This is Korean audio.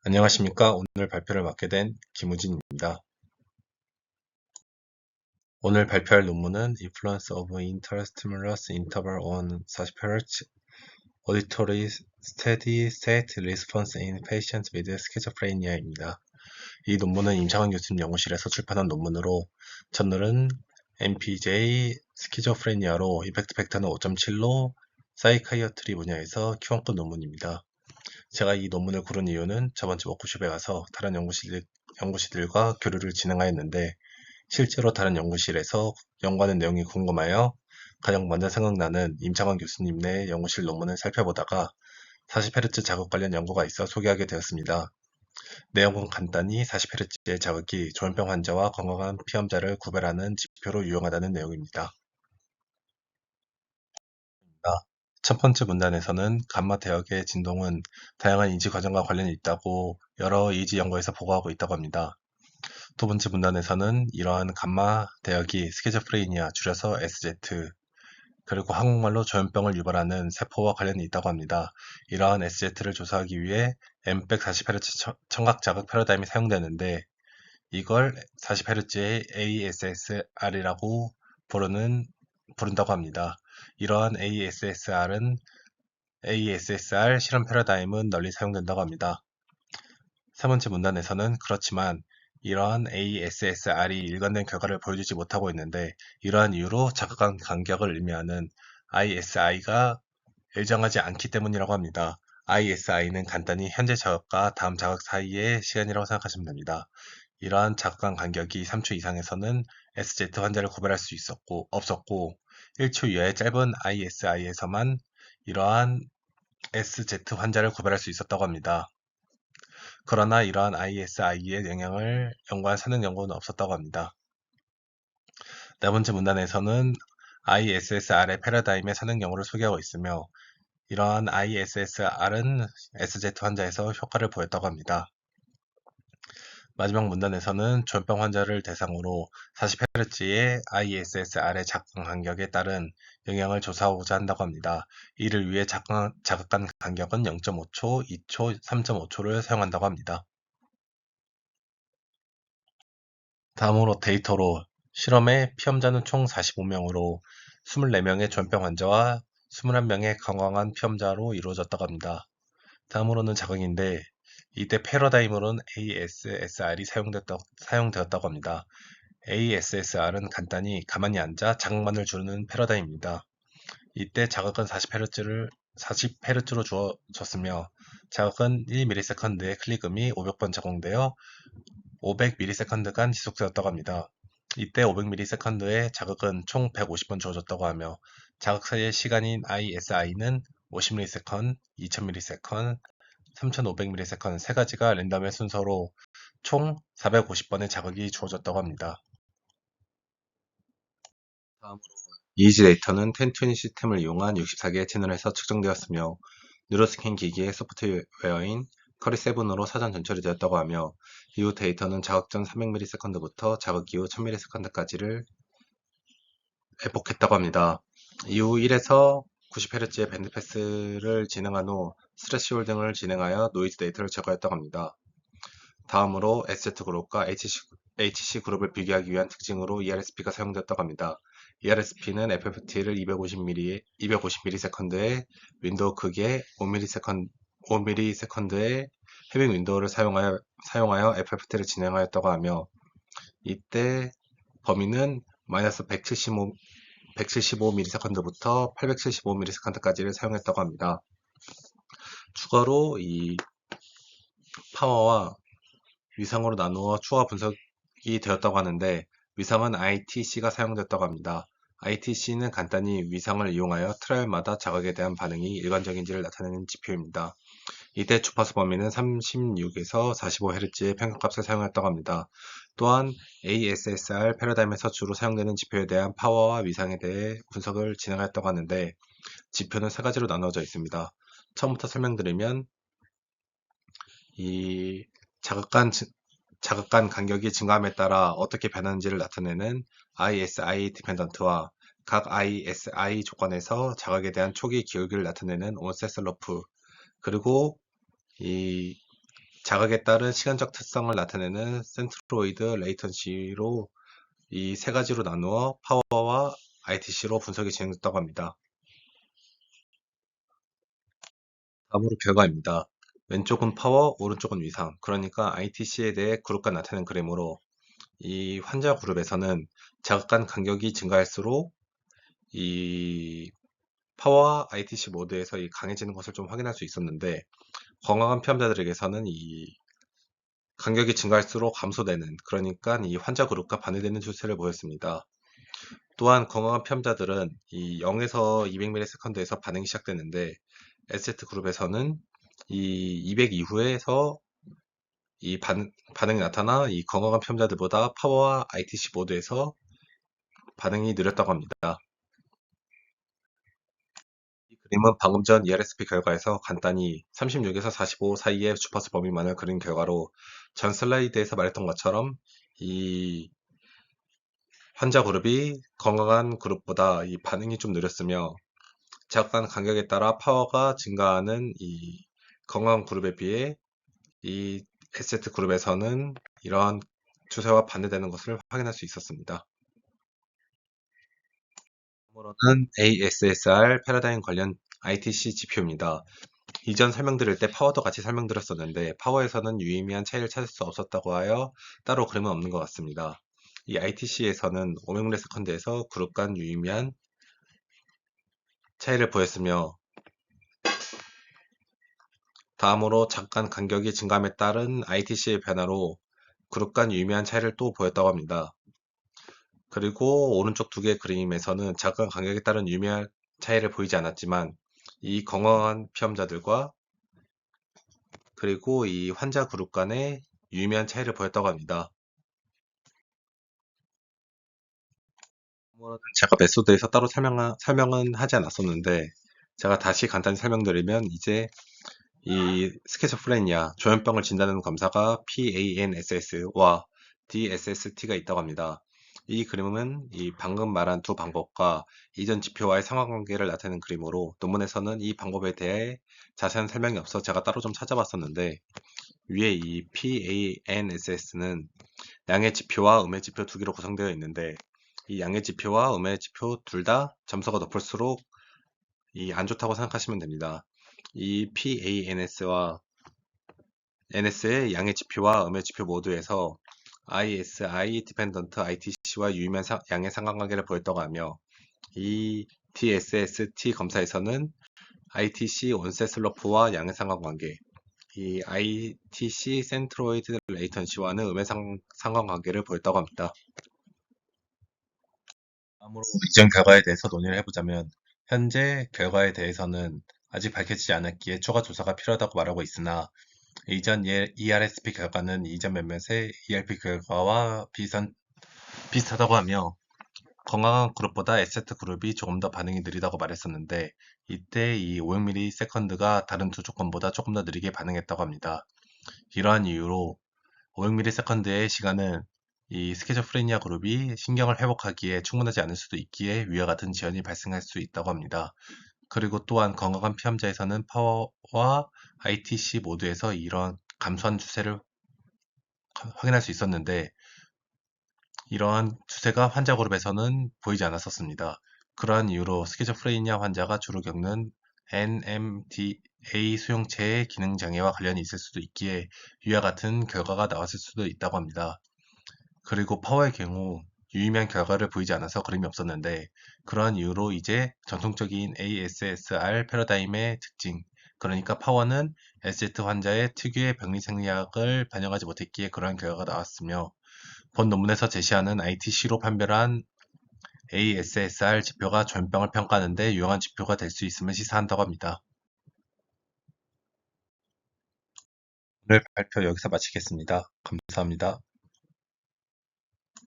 안녕하십니까. 오늘 발표를 맡게 된 김우진입니다. 오늘 발표할 논문은 Influence of Interstimulus Interval on 40Hz Auditory Steady State Response in Patients with Schizophrenia입니다. 이 논문은 임창원 교수님 연구실에서 출판한 논문으로 저널은 NPJ 스키조프레니아로 이펙트 팩터는 5.7로 사이카이어트리 분야에서 Q1급 논문입니다. 제가 이 논문을 고른 이유는 저번주 워크숍에 가서 다른 연구실들과 교류를 진행하였는데 실제로 다른 연구실에서 연구하는 내용이 궁금하여 가장 먼저 생각나는 임창원 교수님의 연구실 논문을 살펴보다가 40Hz 자극 관련 연구가 있어 소개하게 되었습니다. 내용은 간단히 40Hz의 자극이 조현병 환자와 건강한 피험자를 구별하는 지표로 유용하다는 내용입니다. 첫 번째 문단에서는 감마 대역의 진동은 다양한 인지 과정과 관련이 있다고 여러 이지 연구에서 보고하고 있다고 합니다. 두 번째 문단에서는 이러한 감마 대역이 스키즈프레니아 줄여서 SZ 그리고 한국말로 조현병을 유발하는 세포와 관련이 있다고 합니다. 이러한 SZ를 조사하기 위해 M140Hz 청각 자극 패러다임이 사용되는데 이걸 40Hz의 ASSR이라고 부른다고 합니다. 이러한 ASSR 실험 패러다임은 널리 사용된다고 합니다. 세 번째 문단에서는 그렇지만 이러한 ASSR이 일관된 결과를 보여주지 못하고 있는데 이러한 이유로 자극한 간격을 의미하는 ISI가 일정하지 않기 때문이라고 합니다. ISI는 간단히 현재 자극과 다음 자극 사이의 시간이라고 생각하시면 됩니다. 이러한 자극한 간격이 3초 이상에서는 SZ 환자를 구별할 수 없었고 1초 이하의 짧은 ISI에서만 이러한 SZ 환자를 구별할 수 있었다고 합니다. 그러나 이러한 ISI의 영향을 연구한 사능 연구는 없었다고 합니다. 네 번째 문단에서는 ISSR의 패러다임의 사능 연구를 소개하고 있으며 이러한 ISSR은 SZ 환자에서 효과를 보였다고 합니다. 마지막 문단에서는 조현병 환자를 대상으로 40Hz의 ISSR의 자극 간격에 따른 영향을 조사하고자 한다고 합니다. 이를 위해 자극한 간격은 0.5초, 2초, 3.5초를 사용한다고 합니다. 다음으로 데이터로 실험의 피험자는 총 45명으로 24명의 조현병 환자와 21명의 건강한 피험자로 이루어졌다고 합니다. 다음으로는 자극인데 이때 패러다임으로는 ASSR이 사용되었다고 합니다. ASSR은 간단히 가만히 앉아 자극만을 주는 패러다임입니다. 이때 자극은 40Hz로 주어졌으며 자극은 1ms의 클릭음이 500번 제공되어 500ms간 지속되었다고 합니다. 이때 500ms의 자극은 총 150번 주어졌다고 하며 자극 사이의 시간인 ISI는 50ms, 2000ms, 3500ms 세 가지가 랜덤의 순서로 총 450번의 자극이 주어졌다고 합니다. 다음으로 이지 데이터는 1020 시스템을 이용한 64개의 채널에서 측정되었으며 뉴로스캔 기기의 소프트웨어인 커리7으로 사전 전처리 되었다고 하며 이후 데이터는 자극 전 300ms부터 자극 이후 1000ms까지를 회복했다고 합니다. 이후 1에서 90Hz의 밴드패스를 진행한 후 스트레스홀 등을 진행하여 노이즈 데이터를 제거했다고 합니다. 다음으로 SZ그룹과 HC그룹을 비교하기 위한 특징으로 ERSP가 사용되었다고 합니다. ERSP는 FFT를 250ms의 윈도우 크기에 5ms의 해밍 윈도우를 사용하여 FFT를 진행하였다고 하며 이때 범위는 마이너스 175ms부터 875ms까지를 사용했다고 합니다. 추가로 이 파워와 위상으로 나누어 추가 분석이 되었다고 하는데 위상은 ITC가 사용됐다고 합니다. ITC는 간단히 위상을 이용하여 트라이얼마다 자극에 대한 반응이 일관적인지를 나타내는 지표입니다. 이때 주파수 범위는 36에서 45Hz의 평균값을 사용했다고 합니다. 또한 ASSR 패러다임에서 주로 사용되는 지표에 대한 파워와 위상에 대해 분석을 진행하였다고 하는데 지표는 세 가지로 나누어져 있습니다. 처음부터 설명드리면 이 자극간 간격이 증가함에 따라 어떻게 변하는지를 나타내는 ISI 디펜던트와 각 ISI 조건에서 자극에 대한 초기 기울기를 나타내는 온셋 슬로프 그리고 이 자극에 따른 시간적 특성을 나타내는 센트로이드 레이턴시로 이 세 가지로 나누어 파워와 ITC로 분석이 진행됐다고 합니다. 다음으로 결과입니다. 왼쪽은 파워, 오른쪽은 위상. 그러니까 ITC에 대해 그룹과 나타낸 그림으로 이 환자 그룹에서는 자극간 간격이 증가할수록 이 파워와 ITC 모드에서 이 강해지는 것을 좀 확인할 수 있었는데 건강한 피험자들에게서는 이 간격이 증가할수록 감소되는 그러니까 이 환자 그룹과 반대되는 추세를 보였습니다. 또한 건강한 피험자들은 이 0에서 200ms에서 반응이 시작되는데 S세트 그룹에서는 이 200 이후에서 이 반응이 나타나 이 건강한 피험자들보다 파워와 ITC 모드에서 반응이 느렸다고 합니다. 이 그림은 방금 전 ERSP 결과에서 간단히 36에서 45 사이의 주파수 범위만을 그린 결과로 전 슬라이드에서 말했던 것처럼 이 환자 그룹이 건강한 그룹보다 이 반응이 좀 느렸으며 자극한 간격에 따라 파워가 증가하는 이 건강한 그룹에 비해 이 S세트 그룹에서는 이러한 추세와 반대되는 것을 확인할 수 있었습니다. 다음으로는 ASSR 패러다임 관련 ITC 지표입니다. 이전 설명드릴 때 파워도 같이 설명드렸었는데 파워에서는 유의미한 차이를 찾을 수 없었다고 하여 따로 그림은 없는 것 같습니다. 이 ITC에서는 500ms에서 그룹 간 유의미한 차이를 보였으며 다음으로 잠깐 간격이 증감에 따른 ITC의 변화로 그룹 간 유의미한 차이를 또 보였다고 합니다. 그리고 오른쪽 두 개의 그림에서는 잠깐 간격에 따른 유의미한 차이를 보이지 않았지만 이 건강한 피험자들과 그리고 이 환자 그룹 간의 유의미한 차이를 보였다고 합니다. 제가 메소드에서 따로 설명은 하지 않았었는데 제가 다시 간단히 설명드리면 이제 이 스키즈프레니아 조현병을 진단하는 검사가 PANSS와 DSST가 있다고 합니다. 이 그림은 이 방금 말한 두 방법과 이전 지표와의 상관관계를 나타내는 그림으로 논문에서는 이 방법에 대해 자세한 설명이 없어 제가 따로 좀 찾아봤었는데 위에 이 PANSS는 양의 지표와 음의 지표 두 개로 구성되어 있는데 이 양의 지표와 음의 지표 둘 다 점수가 높을수록 이 안 좋다고 생각하시면 됩니다. 이 PANS와 NS의 양의 지표와 음의 지표 모두에서 ISI, Dependent ITC와 유의미한 양의 상관관계를 보였다고 하며 이 DSST 검사에서는 ITC 온셋 슬로프와 양의 상관관계, 이 ITC 센트로이드 레이턴시와는 음의 상관관계를 보였다고 합니다. 다음으로 이전 결과에 대해서 논의를 해보자면 현재 결과에 대해서는 아직 밝혀지지 않았기에 추가 조사가 필요하다고 말하고 있으나 이전 ERSP 결과는 이전 몇몇의 ERP 결과와 비슷하다고 하며 건강한 그룹보다 S세트 그룹이 조금 더 반응이 느리다고 말했었는데 이때 이 500ms가 다른 두 조건보다 조금 더 느리게 반응했다고 합니다. 이러한 이유로 500ms의 시간은 이 스키즈프레니아 그룹이 신경을 회복하기에 충분하지 않을 수도 있기에 위와 같은 지연이 발생할 수 있다고 합니다. 그리고 또한 건강한 피험자에서는 파워와 ITC 모두에서 이런 감소한 추세를 확인할 수 있었는데 이러한 추세가 환자 그룹에서는 보이지 않았었습니다. 그러한 이유로 스키즈프레니아 환자가 주로 겪는 NMDA 수용체의 기능 장애와 관련이 있을 수도 있기에 위와 같은 결과가 나왔을 수도 있다고 합니다. 그리고 파워의 경우 유의미한 결과를 보이지 않아서 그림이 없었는데 그러한 이유로 이제 전통적인 ASSR 패러다임의 특징 그러니까 파워는 SZ 환자의 특유의 병리 생리학을 반영하지 못했기에 그러한 결과가 나왔으며 본 논문에서 제시하는 ITC로 판별한 ASSR 지표가 전병을 평가하는 데 유용한 지표가 될 수 있음을 시사한다고 합니다. 오늘 발표 여기서 마치겠습니다. 감사합니다.